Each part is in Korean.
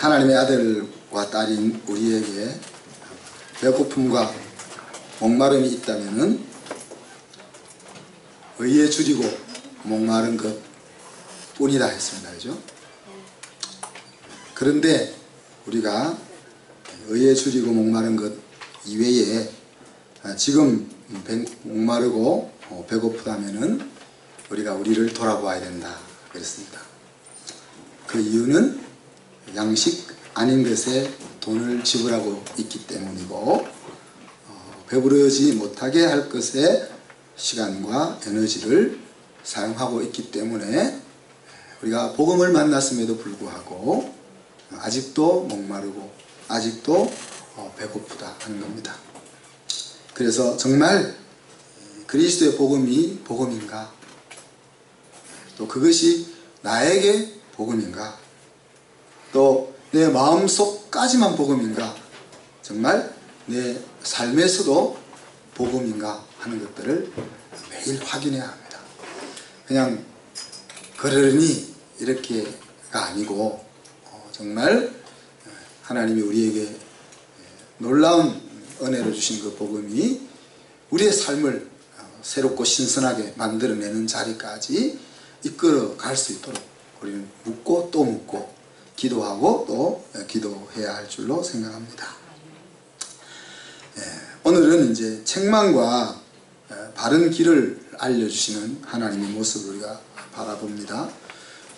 하나님의 아들과 딸인 우리에게 배고픔과 목마름이 있다면은 의에 줄이고 목마른 것 뿐이다 했습니다. 그죠? 그런데 우리가 의에 줄이고 목마른 것 이외에 지금 목마르고 배고프다면은 우리가 우리를 돌아봐야 된다 그랬습니다. 그 이유는 양식 아닌 것에 돈을 지불하고 있기 때문이고 배부르지 못하게 할 것에 시간과 에너지를 사용하고 있기 때문에 우리가 복음을 만났음에도 불구하고 아직도 목마르고 아직도 배고프다 하는 겁니다. 그래서 정말 그리스도의 복음이 복음인가? 또 그것이 나에게 복음인가? 또 내 마음속까지만 복음인가? 정말 내 삶에서도 복음인가 하는 것들을 매일 확인해야 합니다. 그냥 그러니 이렇게가 아니고 정말 하나님이 우리에게 놀라운 은혜로 주신 그 복음이 우리의 삶을 새롭고 신선하게 만들어내는 자리까지 이끌어 갈 수 있도록 우리는 묻고 또 묻고 기도하고 또 기도해야 할 줄로 생각합니다. 오늘은 이제 책망과 바른 길을 알려주시는 하나님의 모습을 우리가 바라봅니다.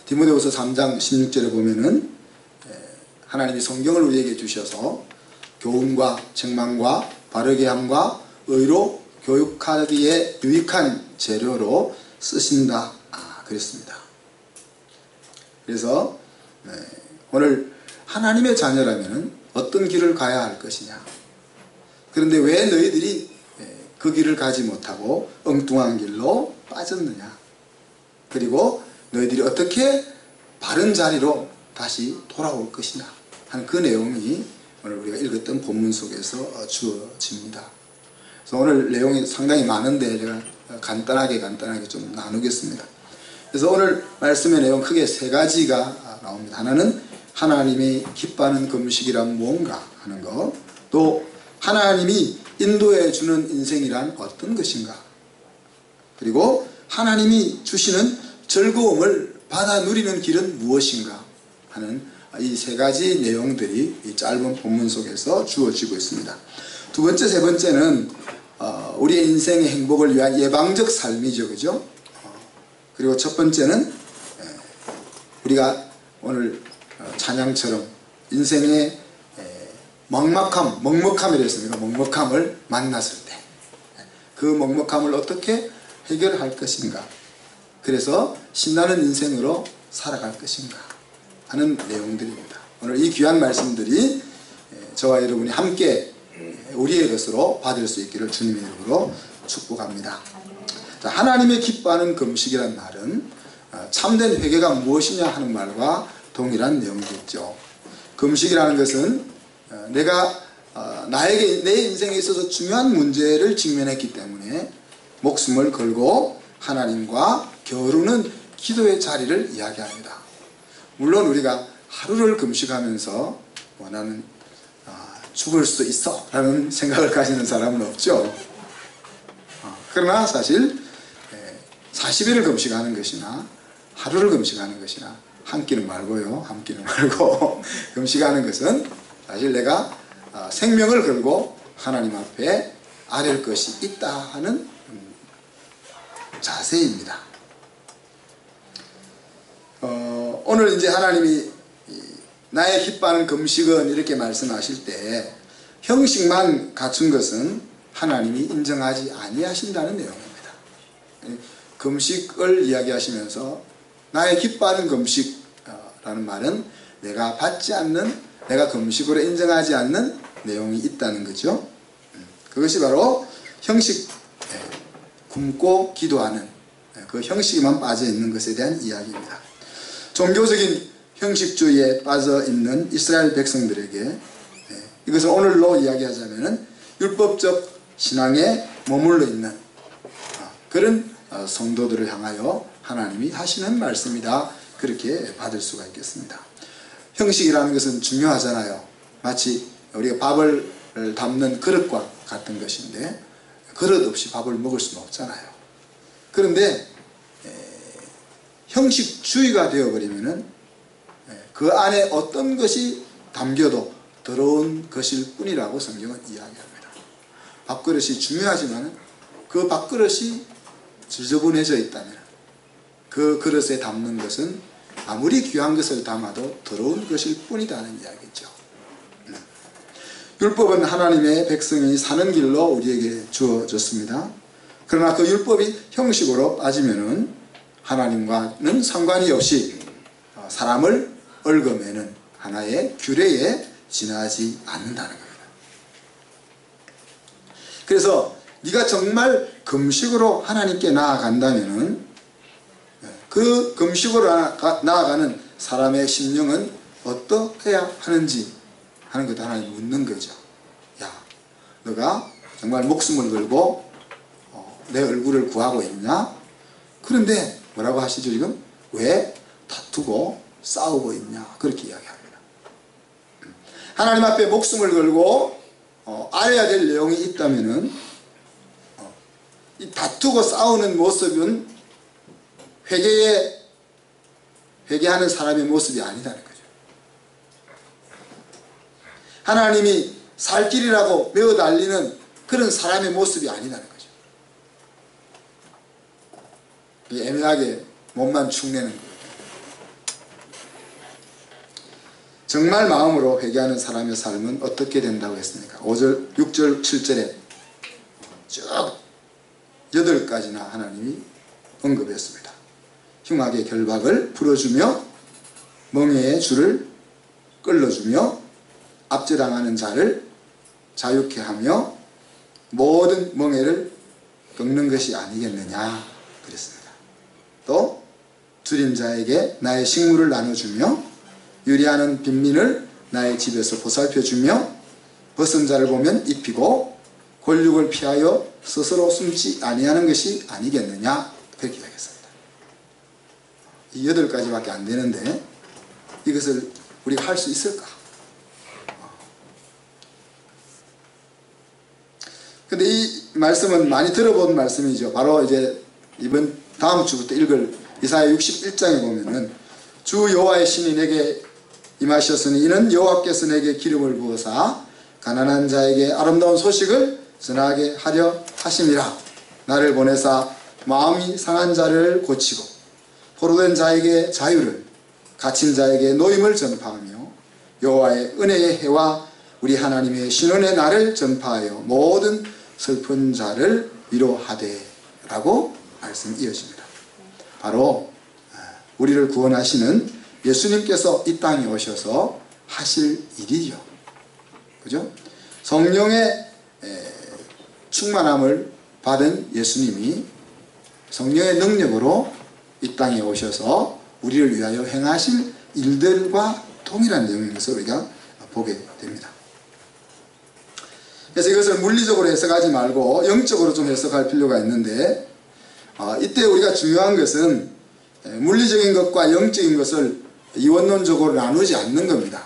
디모데후서 3장 16절에 보면은 하나님이 성경을 우리에게 주셔서 교훈과 책망과 바르게 함과 의로 교육하기에 유익한 재료로 쓰신다 그랬습니다. 그래서 오늘 하나님의 자녀라면 어떤 길을 가야 할 것이냐, 그런데 왜 너희들이 그 길을 가지 못하고 엉뚱한 길로 빠졌느냐, 그리고 너희들이 어떻게 바른 자리로 다시 돌아올 것이냐 하는 그 내용이 오늘 우리가 읽었던 본문 속에서 주어집니다. 그래서 오늘 내용이 상당히 많은데 제가 간단하게 좀 나누겠습니다. 그래서 오늘 말씀의 내용 크게 세 가지가 나옵니다. 하나는 하나님이 기뻐하는 금식이란 무언가 하는 것, 또 하나님이 인도해 주는 인생이란 어떤 것인가, 그리고 하나님이 주시는 즐거움을 받아 누리는 길은 무엇인가 하는 이 세 가지 내용들이 이 짧은 본문 속에서 주어지고 있습니다. 두 번째, 세 번째는 우리의 인생의 행복을 위한 예방적 삶이죠. 그죠? 그리고 첫 번째는 우리가 오늘 찬양처럼 인생의 먹먹함이라 했습니다. 먹먹함을 만났을 때 그 먹먹함을 어떻게 해결할 것인가, 그래서 신나는 인생으로 살아갈 것인가 하는 내용들입니다. 오늘 이 귀한 말씀들이 저와 여러분이 함께 우리의 것으로 받을 수 있기를 주님의 이름으로 축복합니다. 자, 하나님의 기뻐하는 금식이라는 말은 참된 회개가 무엇이냐 하는 말과 동일한 내용이겠죠. 금식이라는 것은 내가 나에게 내 인생에 있어서 중요한 문제를 직면했기 때문에 목숨을 걸고 하나님과 겨루는 기도의 자리를 이야기합니다. 물론 우리가 하루를 금식하면서 나는 죽을 수도 있어 라는 생각을 가지는 사람은 없죠. 그러나 사실 40일을 금식하는 것이나 하루를 금식하는 것이나 한 끼는 말고요, 한 끼는 말고 금식하는 것은 사실 내가 생명을 걸고 하나님 앞에 아랠 것이 있다 하는 자세입니다. 오늘 이제 하나님이 나의 기뻐하는 금식은 이렇게 말씀하실 때 형식만 갖춘 것은 하나님이 인정하지 아니하신다는 내용입니다. 금식을 이야기하시면서 나의 기뻐하는 금식라는 말은 내가 받지 않는, 내가 금식으로 인정하지 않는 내용이 있다는 거죠. 그것이 바로 형식, 굶고 기도하는 그 형식에만 빠져 있는 것에 대한 이야기입니다. 종교적인 형식주의에 빠져 있는 이스라엘 백성들에게 이것을 오늘로 이야기하자면 율법적 신앙에 머물러 있는 그런 성도들을 향하여 하나님이 하시는 말씀이다, 그렇게 받을 수가 있겠습니다. 형식이라는 것은 중요하잖아요. 마치 우리가 밥을 담는 그릇과 같은 것인데 그릇 없이 밥을 먹을 수는 없잖아요. 그런데 형식주의가 되어버리면은 그 안에 어떤 것이 담겨도 더러운 것일 뿐이라고 성경은 이야기합니다. 밥그릇이 중요하지만 그 밥그릇이 지저분해져 있다면 그 그릇에 담는 것은 아무리 귀한 것을 담아도 더러운 것일 뿐이라는 이야기죠. 율법은 하나님의 백성이 사는 길로 우리에게 주어졌습니다. 그러나 그 율법이 형식으로 빠지면은 하나님과는 상관이 없이 사람을 얽어매는 하나의 규례에 지나지 않는다는 겁니다. 그래서 네가 정말 금식으로 하나님께 나아간다면은 그 금식으로 나아가는 사람의 심령은 어떠해야 하는지 하는 것도 하나님 묻는 거죠. 야, 너가 정말 목숨을 걸고 내 얼굴을 구하고 있냐? 그런데 뭐라고 하시죠 지금? 왜 다투고 싸우고 있냐? 그렇게 이야기합니다. 하나님 앞에 목숨을 걸고 알아야 될 내용이 있다면은 이 다투고 싸우는 모습은 회개하는 사람의 모습이 아니다는 거죠. 하나님이 살 길이라고 메어 달리는 그런 사람의 모습이 아니다는 거죠. 애매하게 몸만 축내는 거예요. 정말 마음으로 회개하는 사람의 삶은 어떻게 된다고 했습니까? 5절, 6절, 7절에 쭉 8가지나 하나님이 언급했습니다. 흉악의 결박을 풀어주며 멍에의 줄을 끌어주며 압제당하는 자를 자유케 하며 모든 멍에를 꺾는 것이 아니겠느냐 그랬습니다. 또 줄인 자에게 나의 식물을 나눠주며 유리하는 빈민을 나의 집에서 보살펴주며 벗은 자를 보면 입히고 권력을 피하여 스스로 숨지 아니하는 것이 아니겠느냐 그렇게 이야기했습니다. 이 8가지밖에 안 되는데 이것을 우리가 할 수 있을까? 근데 이 말씀은 많이 들어본 말씀이죠. 바로 이제 다음 주부터 읽을 이사야 61장에 보면은 주 여호와의 신이 내게 임하셨으니 이는 여호와께서 내게 기름을 부어사 가난한 자에게 아름다운 소식을 전하게 하려 하심이라. 나를 보내사 마음이 상한 자를 고치고 포로된 자에게 자유를 갇힌 자에게 노임을 전파하며 여호와의 은혜의 해와 우리 하나님의 신원의 날을 전파하여 모든 슬픈 자를 위로하되 라고 말씀이 이어집니다. 바로 우리를 구원하시는 예수님께서 이 땅에 오셔서 하실 일이죠. 그죠? 성령의 충만함을 받은 예수님이 성령의 능력으로 이 땅에 오셔서 우리를 위하여 행하실 일들과 동일한 내용인 것을 우리가 보게 됩니다. 그래서 이것을 물리적으로 해석하지 말고 영적으로 좀 해석할 필요가 있는데 이때 우리가 중요한 것은 물리적인 것과 영적인 것을 이원론적으로 나누지 않는 겁니다.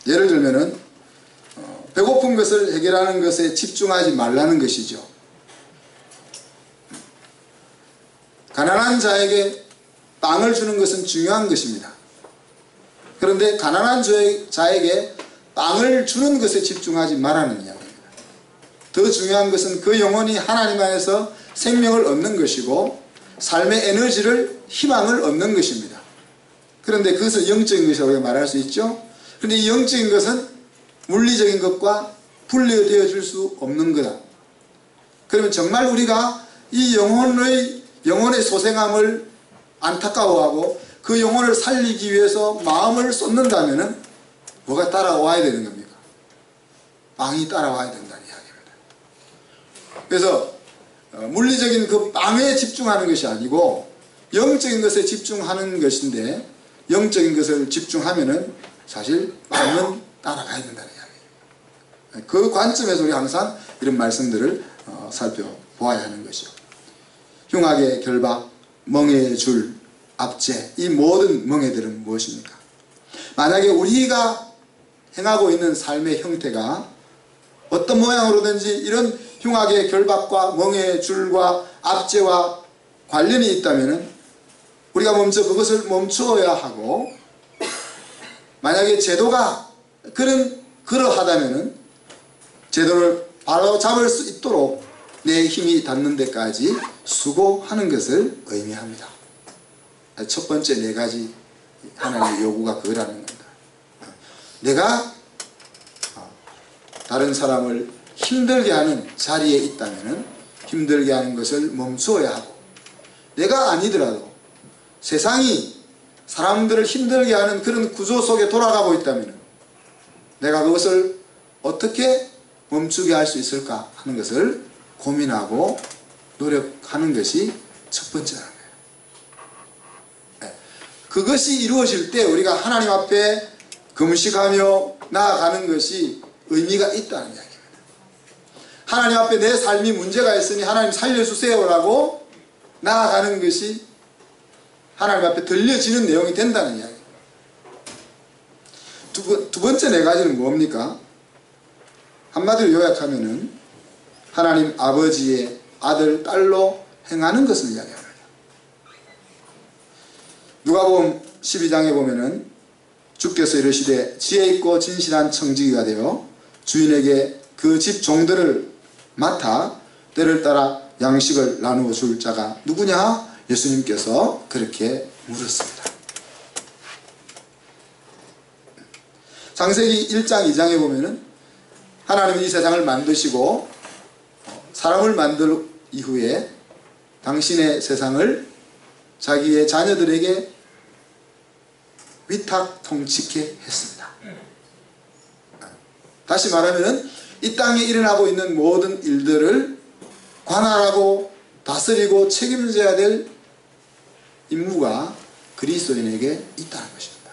예를 들면은 배고픈 것을 해결하는 것에 집중하지 말라는 것이죠. 가난한 자에게 빵을 주는 것은 중요한 것입니다. 그런데 가난한 자에게 빵을 주는 것에 집중하지 말라는 이야기입니다. 더 중요한 것은 그 영혼이 하나님 안에서 생명을 얻는 것이고 삶의 에너지를 희망을 얻는 것입니다. 그런데 그것을 영적인 것이라고 말할 수 있죠. 그런데 이 영적인 것은 물리적인 것과 분리되어 줄 수 없는 거다. 그러면 정말 우리가 이 영혼의 소생함을 안타까워하고 그 영혼을 살리기 위해서 마음을 쏟는다면 뭐가 따라와야 되는 겁니까? 빵이 따라와야 된다는 이야기입니다. 그래서 물리적인 그 빵에 집중하는 것이 아니고 영적인 것에 집중하는 것인데 영적인 것을 집중하면은 사실 빵은 따라가야 된다는 이야기입니다. 그 관점에서 우리 항상 이런 말씀들을 살펴보아야 하는 것이죠. 흉악의 결박, 멍에의 줄, 압제, 이 모든 멍에들은 무엇입니까? 만약에 우리가 행하고 있는 삶의 형태가 어떤 모양으로든지 이런 흉악의 결박과 멍해의 줄과 압제와 관련이 있다면 우리가 먼저 그것을 멈추어야 하고, 만약에 제도가 그러하다면 제도를 바로 잡을 수 있도록 내 힘이 닿는 데까지 수고하는 것을 의미합니다. 첫 번째 네 가지 하나님의 요구가 그거라는 겁니다. 내가 다른 사람을 힘들게 하는 자리에 있다면 힘들게 하는 것을 멈추어야 하고, 내가 아니더라도 세상이 사람들을 힘들게 하는 그런 구조 속에 돌아가고 있다면 내가 그것을 어떻게 멈추게 할 수 있을까 하는 것을 고민하고 노력하는 것이 첫 번째라는 거예요. 그것이 이루어질 때 우리가 하나님 앞에 금식하며 나아가는 것이 의미가 있다는 이야기입니다. 하나님 앞에 내 삶이 문제가 있으니 하나님 살려주세요라고 나아가는 것이 하나님 앞에 들려지는 내용이 된다는 이야기입니다. 두 번째 네 가지는 뭡니까? 한마디로 요약하면은 하나님 아버지의 아들, 딸로 행하는 것을 이야기합니다. 누가복음 12장에 보면은 주께서 이르시되 지혜 있고 진실한 청지기가 되어 주인에게 그 집 종들을 맡아 때를 따라 양식을 나누어 줄 자가 누구냐? 예수님께서 그렇게 물었습니다. 창세기 1장 2장에 보면은 하나님은 이 세상을 만드시고 사람을 만든 이후에 당신의 세상을 자기의 자녀들에게 위탁 통치케 했습니다. 다시 말하면 이 땅에 일어나고 있는 모든 일들을 관할하고 다스리고 책임져야 될 임무가 그리스도인에게 있다는 것입니다.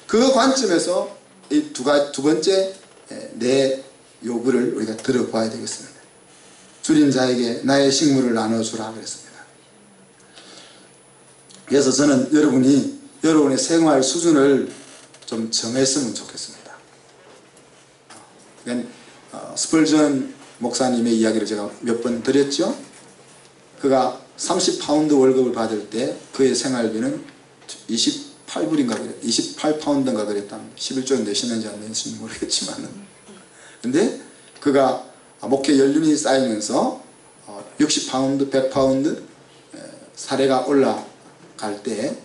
그 관점에서 이 두 번째 내 요구를 우리가 들어봐야 되겠습니다. 줄인 자에게 나의 식물을 나눠주라 그랬습니다. 그래서 저는 여러분이 여러분의 생활 수준을 좀 정했으면 좋겠습니다. 스펄전 목사님의 이야기를 제가 몇 번 드렸죠. 그가 30파운드 월급을 받을 때 그의 생활비는 28불인가 그랬, 28파운드인가 그랬다면 11조에 내시는지 안 내시는지 모르겠지만, 근데 그가 목회 연륜이 쌓이면서 60파운드, 100파운드 사례가 올라갈 때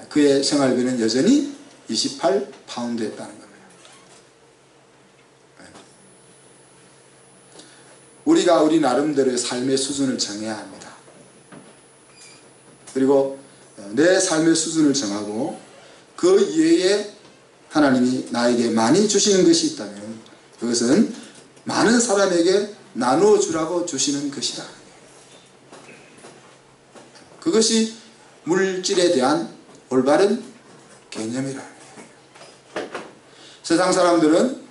그의 생활비는 여전히 28파운드였다는 겁니다. 우리가 우리 나름대로의 삶의 수준을 정해야 합니다. 그리고 내 삶의 수준을 정하고 그 이외에 하나님이 나에게 많이 주시는 것이 있다면 그것은 많은 사람에게 나누어 주라고 주시는 것이다. 그것이 물질에 대한 올바른 개념이라. 세상 사람들은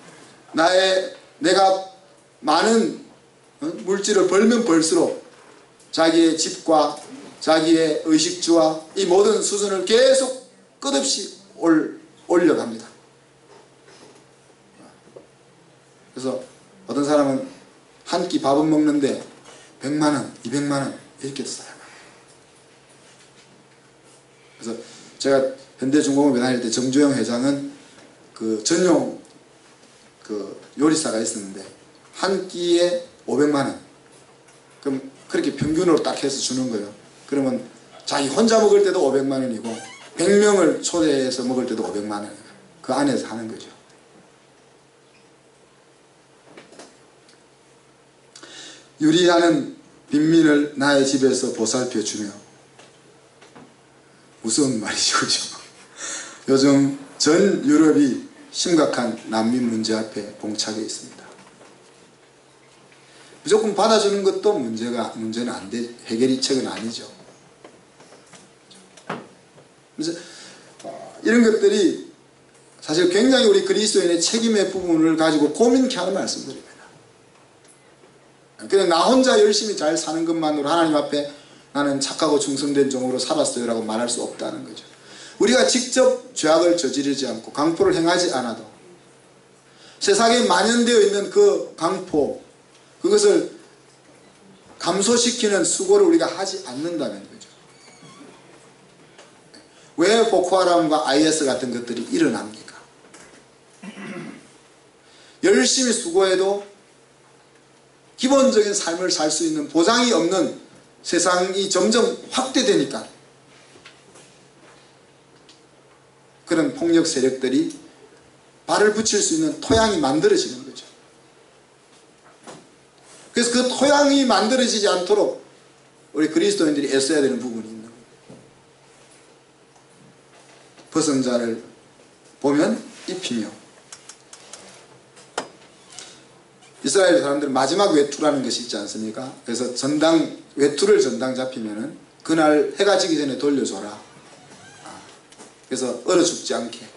내가 많은 물질을 벌면 벌수록 자기의 집과 자기의 의식주와 이 모든 수준을 계속 끝없이 올려갑니다. 그래서 어떤 사람은 한 끼 밥은 먹는데 100만원, 200만원 이렇게 써요. 그래서 제가 현대중공업에 다닐 때 정주영 회장은 그 전용 그 요리사가 있었는데 한 끼에 500만원, 그럼 그렇게 평균으로 딱 해서 주는 거예요. 그러면 자기 혼자 먹을 때도 500만원이고 100명을 초대해서 먹을 때도 500만원이에요. 그 안에서 하는 거죠. 유리하는 빈민을 나의 집에서 보살펴 주며, 무서운 말이죠. 요즘 전 유럽이 심각한 난민 문제 앞에 봉착해 있습니다. 무조건 받아주는 것도 문제는 안 돼, 해결책은 아니죠. 그래서 이런 것들이 사실 굉장히 우리 그리스도인의 책임의 부분을 가지고 고민케 하는 말씀들입니다. 그냥 나 혼자 열심히 잘 사는 것만으로 하나님 앞에 나는 착하고 충성된 종으로 살았어요 라고 말할 수 없다는 거죠. 우리가 직접 죄악을 저지르지 않고 강포를 행하지 않아도 세상에 만연되어 있는 그 강포, 그것을 감소시키는 수고를 우리가 하지 않는다는 거죠. 왜 보코하람과 IS 같은 것들이 일어납니까? 열심히 수고해도 기본적인 삶을 살 수 있는 보장이 없는 세상이 점점 확대되니까 그런 폭력 세력들이 발을 붙일 수 있는 토양이 만들어지는 거죠. 그래서 그 토양이 만들어지지 않도록 우리 그리스도인들이 애써야 되는 부분이 있는 거예요. 벗은 자를 보면 입히며, 이스라엘 사람들은 마지막 외투라는 것이 있지 않습니까? 그래서 외투를 전당 잡히면은 그날 해가 지기 전에 돌려줘라. 그래서 얼어 죽지 않게.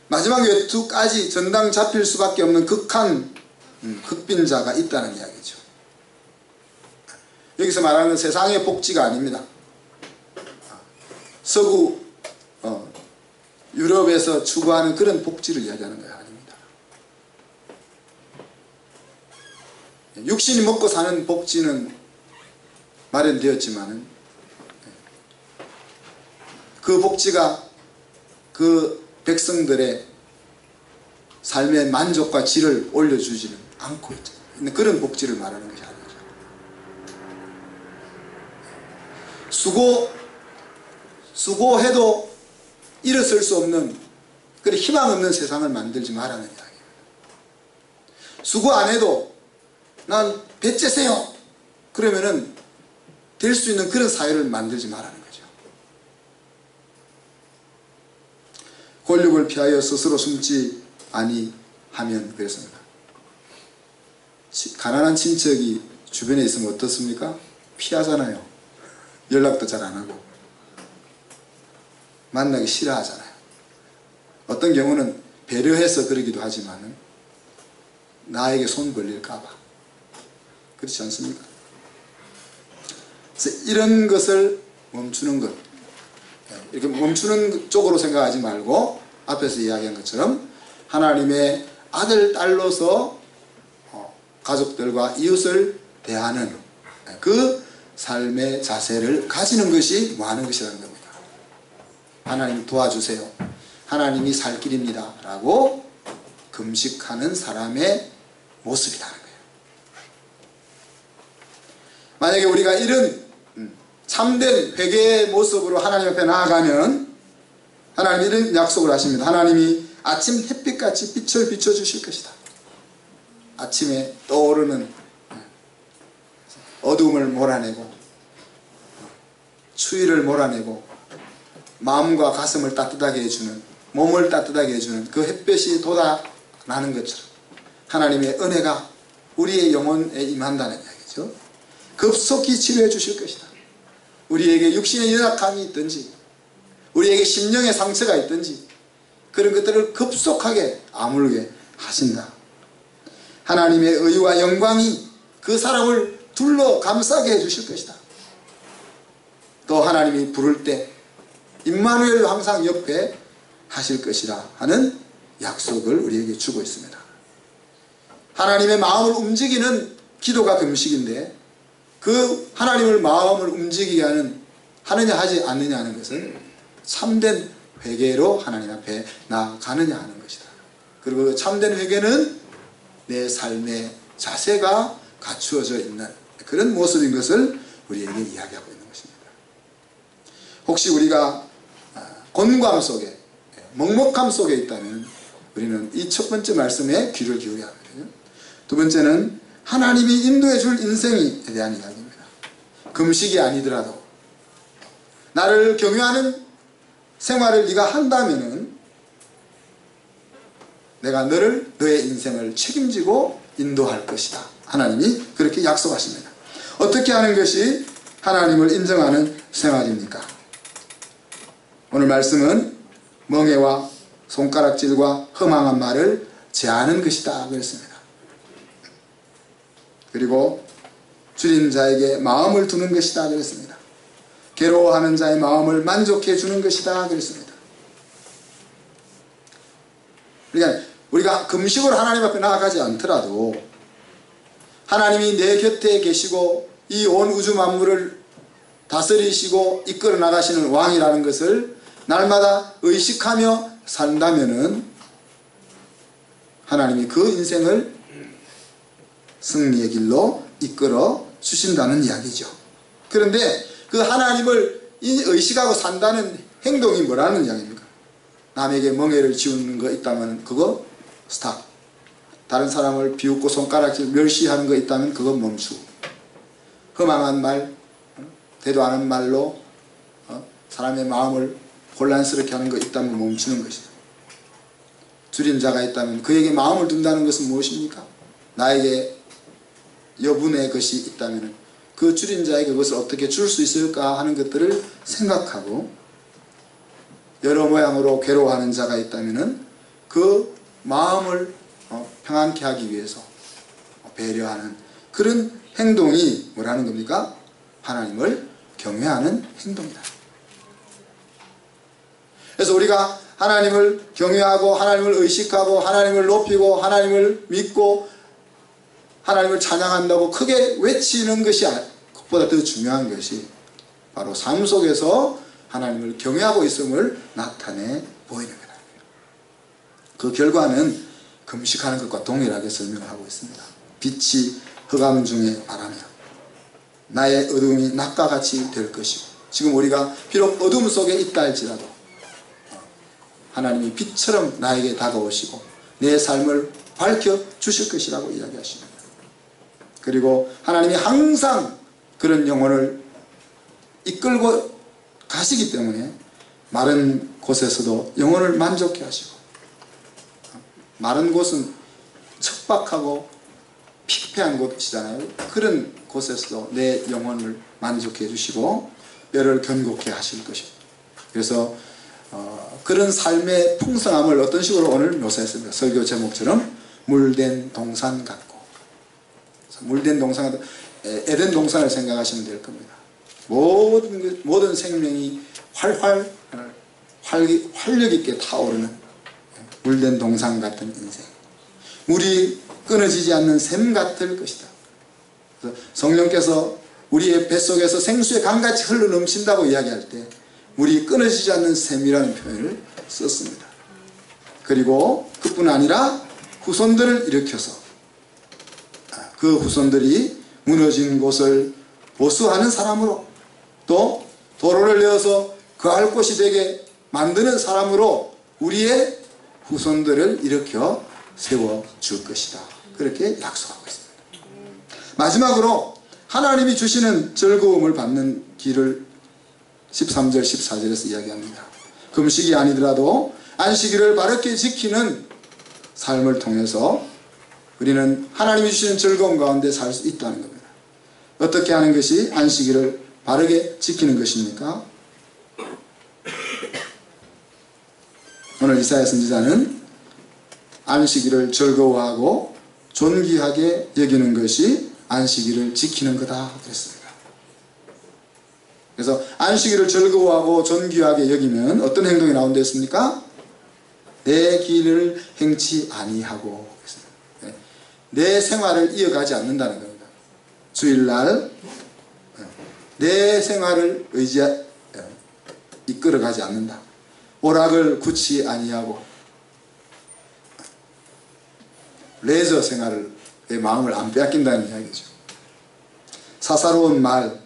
마지막 외투까지 전당 잡힐 수밖에 없는 극한 극빈자가 있다는 이야기죠. 여기서 말하는 세상의 복지가 아닙니다. 서구 유럽에서 추구하는 그런 복지를 이야기하는 거 아닙니다. 육신이 먹고 사는 복지는 마련되었지만 그 복지가 그 백성들의 삶의 만족과 질을 올려주지는 않고 있죠. 그런 복지를 말하는 것이 아니죠. 수고해도 일어설 수 없는 그런 희망 없는 세상을 만들지 말라는 이야기입니다. 수고 안 해도 난 배째세요 그러면은 될 수 있는 그런 사회를 만들지 말라는 거죠. 권력을 피하여 스스로 숨지 아니하면 그랬습니다. 가난한 친척이 주변에 있으면 어떻습니까? 피하잖아요. 연락도 잘 안 하고 만나기 싫어하잖아요. 어떤 경우는 배려해서 그러기도 하지만 나에게 손 벌릴까봐. 그렇지 않습니까? 그래서 이런 것을 멈추는 것, 이렇게 멈추는 쪽으로 생각하지 말고 앞에서 이야기한 것처럼 하나님의 아들, 딸로서 가족들과 이웃을 대하는 그 삶의 자세를 가지는 것이 뭐 하는 것이라는 겁니다. 하나님 도와주세요. 하나님이 살 길입니다. 라고 금식하는 사람의 모습이라는 거예요. 만약에 우리가 이런 참된 회개의 모습으로 하나님 앞에 나아가면 하나님이 이런 약속을 하십니다. 하나님이 아침 햇빛같이 빛을 비춰주실 것이다. 아침에 떠오르는 어두움을 몰아내고 추위를 몰아내고 마음과 가슴을 따뜻하게 해주는, 몸을 따뜻하게 해주는 그 햇볕이 돋아나는 것처럼 하나님의 은혜가 우리의 영혼에 임한다는 이야기죠. 급속히 치료해 주실 것이다. 우리에게 육신의 연약함이 있든지 우리에게 심령의 상처가 있든지 그런 것들을 급속하게 아물게 하신다. 하나님의 의와 영광이 그 사람을 둘러 감싸게 해주실 것이다. 또 하나님이 부를 때 임마누엘 항상 옆에 하실 것이라 하는 약속을 우리에게 주고 있습니다. 하나님의 마음을 움직이는 기도가 금식인데 그 하나님을 마음을 움직이게 하느냐 하지 않느냐 하는 것은 참된 회개로 하나님 앞에 나아가느냐 하는 것이다. 그리고 참된 회개는 내 삶의 자세가 갖추어져 있는 그런 모습인 것을 우리에게 이야기하고 있는 것입니다. 혹시 우리가 곤고함 속에 먹먹함 속에 있다면 우리는 이 첫 번째 말씀에 귀를 기울여야 합니다. 두 번째는 하나님이 인도해 줄 인생에 대한 이야기입니다. 금식이 아니더라도 나를 경유하는 생활을 네가 한다면은 내가 너의 인생을 책임지고 인도할 것이다. 하나님이 그렇게 약속하십니다. 어떻게 하는 것이 하나님을 인정하는 생활입니까? 오늘 말씀은 멍해와 손가락질과 허망한 말을 제하는 것이다 그랬습니다. 그리고 줄인 자에게 마음을 두는 것이다 그랬습니다. 괴로워하는 자의 마음을 만족해 주는 것이다 그랬습니다. 그러니까 우리가 금식으로 하나님 앞에 나아가지 않더라도 하나님이 내 곁에 계시고 이 온 우주 만물을 다스리시고 이끌어 나가시는 왕이라는 것을 날마다 의식하며 산다면은 하나님이 그 인생을 승리의 길로 이끌어 주신다는 이야기죠. 그런데 그 하나님을 의식하고 산다는 행동이 뭐라는 이야기입니까? 남에게 멍해를 지우는 거 있다면 그거 스탑. 다른 사람을 비웃고 손가락질 멸시하는 거 있다면 그거 멈추고, 험한 말, 되도 않은 말로 사람의 마음을 혼란스럽게 하는 거 있다면 멈추는 것이다. 줄인 자가 있다면 그에게 마음을 둔다는 것은 무엇입니까? 나에게 여분의 것이 있다면 그 줄인 자에게 그것을 어떻게 줄 수 있을까 하는 것들을 생각하고, 여러 모양으로 괴로워하는 자가 있다면 그 마음을 평안케 하기 위해서 배려하는 그런 행동이 뭐라는 겁니까? 하나님을 경외하는 행동이다. 그래서 우리가 하나님을 경외하고 하나님을 의식하고 하나님을 높이고 하나님을 믿고 하나님을 찬양한다고 크게 외치는 것이 그것보다 더 중요한 것이 바로 삶 속에서 하나님을 경외하고 있음을 나타내 보이는 거다. 그 결과는 금식하는 것과 동일하게 설명을 하고 있습니다. 빛이 흑암 중에 바라며 나의 어둠이 낮과 같이 될 것이고, 지금 우리가 비록 어둠 속에 있다 할지라도 하나님이 빛처럼 나에게 다가오시고 내 삶을 밝혀 주실 것이라고 이야기하십니다. 그리고 하나님이 항상 그런 영혼을 이끌고 가시기 때문에 마른 곳에서도 영혼을 만족해 하시고, 마른 곳은 척박하고 피폐한 곳이잖아요. 그런 곳에서도 내 영혼을 만족해 주시고 뼈를 견고케 하실 것입니다. 그래서 그런 삶의 풍성함을 어떤 식으로 오늘 묘사했습니다. 설교 제목처럼 물된 동산 같고, 물된 동산 같고 에덴 동산을 생각하시면 될 겁니다. 모든 생명이 활력 있게 타오르는 물된 동산 같은 인생, 물이 끊어지지 않는 샘 같을 것이다. 성령께서 우리의 뱃속에서 생수의 강같이 흘러넘친다고 이야기할 때 물이 끊어지지 않는 샘이라는 표현을 썼습니다. 그리고 그뿐 아니라 후손들을 일으켜서 그 후손들이 무너진 곳을 보수하는 사람으로, 또 도로를 내어서 거할 곳이 되게 만드는 사람으로 우리의 후손들을 일으켜 세워줄 것이다. 그렇게 약속하고 있습니다. 마지막으로 하나님이 주시는 즐거움을 받는 길을 13절 14절에서 이야기합니다. 금식이 아니더라도 안식일을 바르게 지키는 삶을 통해서 우리는 하나님이 주시는 즐거움 가운데 살 수 있다는 겁니다. 어떻게 하는 것이 안식일을 바르게 지키는 것입니까? 오늘 이사야 선지자는 안식일을 즐거워하고 존귀하게 여기는 것이 안식일을 지키는 거다 그랬습니다. 그래서 안식일을 즐거워하고 존귀하게 여기면 어떤 행동이 나온다 했습니까? 내 길을 행치 아니하고, 내 생활을 이어가지 않는다는 겁니다. 주일날 내 생활을 이끌어가지 않는다. 오락을 굳이 아니하고 레저 생활을 내 마음을 안 빼앗긴다는 이야기죠. 사사로운 말,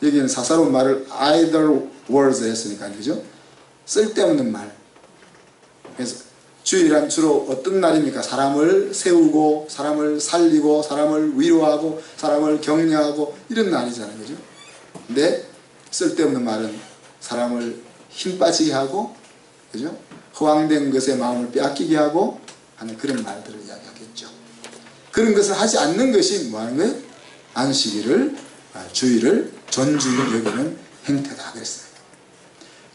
여기는 사사로운 말을 idle words 했으니까, 그죠? 쓸데없는 말. 그래서 주일은 주로 어떤 날입니까? 사람을 세우고 사람을 살리고 사람을 위로하고 사람을 격려하고 이런 날이잖아요, 그죠? 근데 쓸데없는 말은 사람을 힘 빠지게 하고, 그죠? 허황된 것에 마음을 빼앗기게 하고 하는 그런 말들을 이야기하겠죠. 그런 것을 하지 않는 것이 뭐 하는 거예요? 안식일을, 주일을 존중히 여기는 행태다 그랬어요.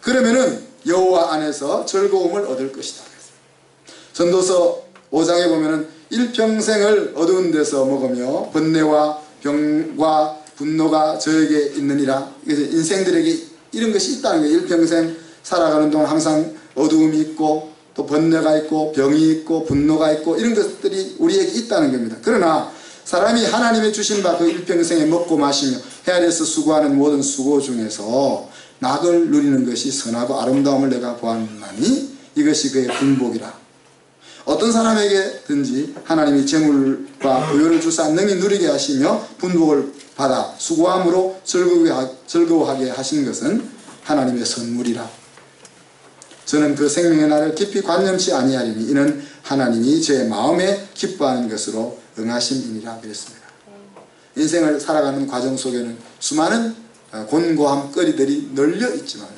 그러면은 여호와 안에서 즐거움을 얻을 것이다. 전도서 5장에 보면은 일평생을 어두운 데서 먹으며 번뇌와 병과 분노가 저에게 있느니라. 그래서 인생들에게 이런 것이 있다는 거예요. 일평생 살아가는 동안 항상 어두움이 있고 또 번뇌가 있고 병이 있고 분노가 있고 이런 것들이 우리에게 있다는 겁니다. 그러나 사람이 하나님의 주신 바 그 일평생에 먹고 마시며 헤아려서 수고하는 모든 수고 중에서 낙을 누리는 것이 선하고 아름다움을 내가 보았나니 이것이 그의 분복이라. 어떤 사람에게든지 하나님이 재물과 부여를 주사 능히 누리게 하시며 분복을 받아 수고함으로 즐거워하게 하신 것은 하나님의 선물이라. 저는 그 생명의 날을 깊이 관념치 아니하리니 이는 하나님이 제 마음에 기뻐하는 것으로 응하심이니라 그랬습니다. 인생을 살아가는 과정 속에는 수많은 곤고함 거리들이 널려 있지만,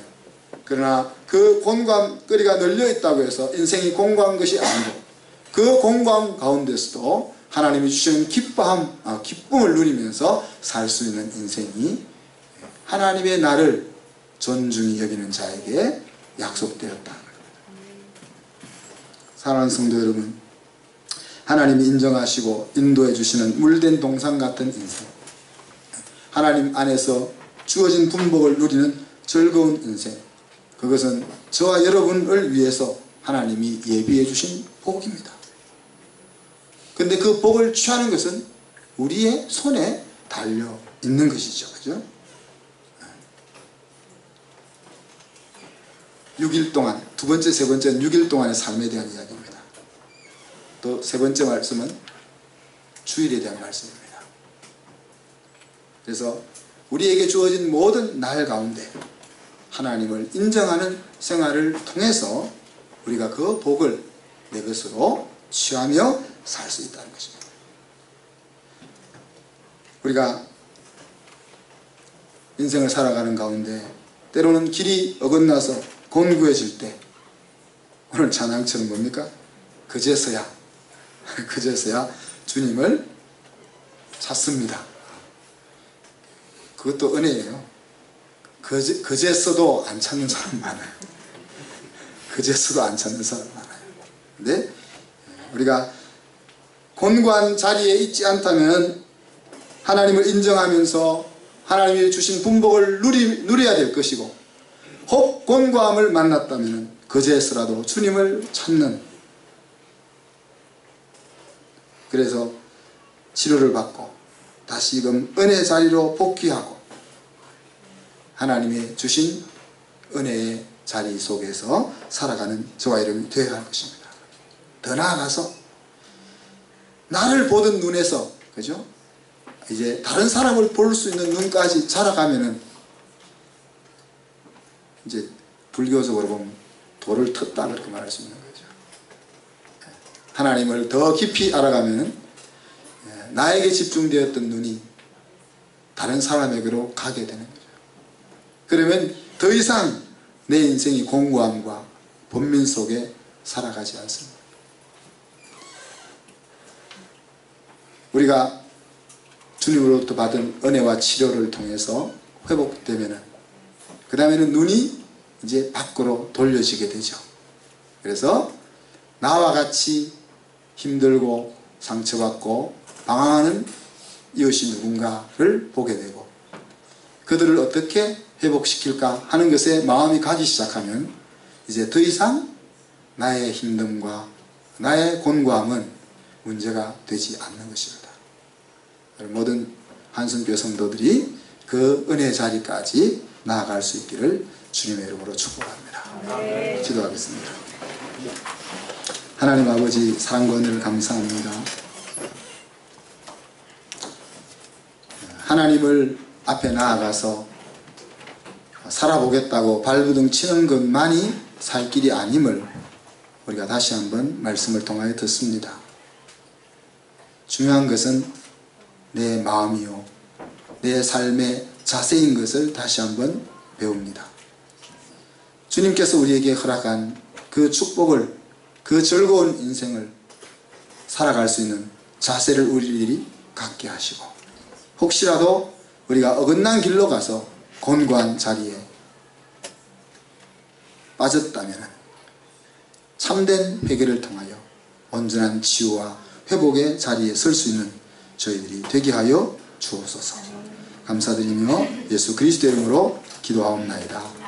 그러나 그 곤고함 거리가 널려 있다고 해서 인생이 공고한 것이 아니고 그 공고함 가운데서도 하나님이 주시는 기쁨을 누리면서 살 수 있는 인생이 하나님의 나를 존중히 여기는 자에게 약속되었다는 겁니다. 사랑하는 성도 여러분, 하나님이 인정하시고 인도해 주시는 물된 동상 같은 인생, 하나님 안에서 주어진 분복을 누리는 즐거운 인생, 그것은 저와 여러분을 위해서 하나님이 예비해 주신 복입니다. 그런데 그 복을 취하는 것은 우리의 손에 달려 있는 것이죠. 그죠? 6일 동안, 두 번째, 세 번째는 6일 동안의 삶에 대한 이야기입니다. 또 세 번째 말씀은 주일에 대한 말씀입니다. 그래서 우리에게 주어진 모든 날 가운데 하나님을 인정하는 생활을 통해서 우리가 그 복을 내 것으로 취하며 살 수 있다는 것입니다. 우리가 인생을 살아가는 가운데 때로는 길이 어긋나서 곤고해질 때, 오늘 찬양처럼 뭡니까? 그제서야 주님을 찾습니다. 그것도 은혜예요. 그제서도 안 찾는 사람 많아요. 그제서도 안 찾는 사람 많아요. 근데 우리가 곤고한 자리에 있지 않다면 하나님을 인정하면서 하나님이 주신 분복을 누려야 될 것이고, 혹 곤고함을 만났다면 그제서라도 주님을 찾는, 그래서 치료를 받고 다시금 은혜 자리로 복귀하고 하나님의 주신 은혜의 자리 속에서 살아가는 저와 여러분이 되어야 할 것입니다. 더 나아가서 나를 보던 눈에서, 그죠? 이제 다른 사람을 볼 수 있는 눈까지 자라가면은 이제 불교적으로 보면 돌을 텄다 그렇게 말할 수 있는 거죠. 하나님을 더 깊이 알아가면 나에게 집중되었던 눈이 다른 사람에게로 가게 되는 거죠. 그러면 더 이상 내 인생이 공고함과 번민 속에 살아가지 않습니다. 우리가 주님으로부터 받은 은혜와 치료를 통해서 회복되면은, 그 다음에는 눈이 이제 밖으로 돌려지게 되죠. 그래서 나와 같이 힘들고 상처받고 방황하는 이웃이 누군가를 보게 되고, 그들을 어떻게 회복시킬까 하는 것에 마음이 가기 시작하면 이제 더 이상 나의 힘듦과 나의 곤고함은 문제가 되지 않는 것입니다. 모든 한선교회 성도들이 그 은혜 자리까지 나아갈 수 있기를 주님의 이름으로 축복합니다. 기도하겠습니다. 하나님 아버지, 사랑과 은혜를 감사합니다. 하나님을 앞에 나아가서 살아보겠다고 발부둥 치는 것만이 살 길이 아님을 우리가 다시 한번 말씀을 통하여 듣습니다. 중요한 것은 내 마음이요, 내 삶의 자세인 것을 다시 한번 배웁니다. 주님께서 우리에게 허락한 그 축복을, 그 즐거운 인생을 살아갈 수 있는 자세를 우리들이 갖게 하시고, 혹시라도 우리가 어긋난 길로 가서 곤고한 자리에 빠졌다면 참된 회개를 통하여 온전한 치유와 회복의 자리에 설 수 있는 저희들이 되게 하여 주옵소서. 감사드리며 예수 그리스도의 이름으로 기도하옵나이다.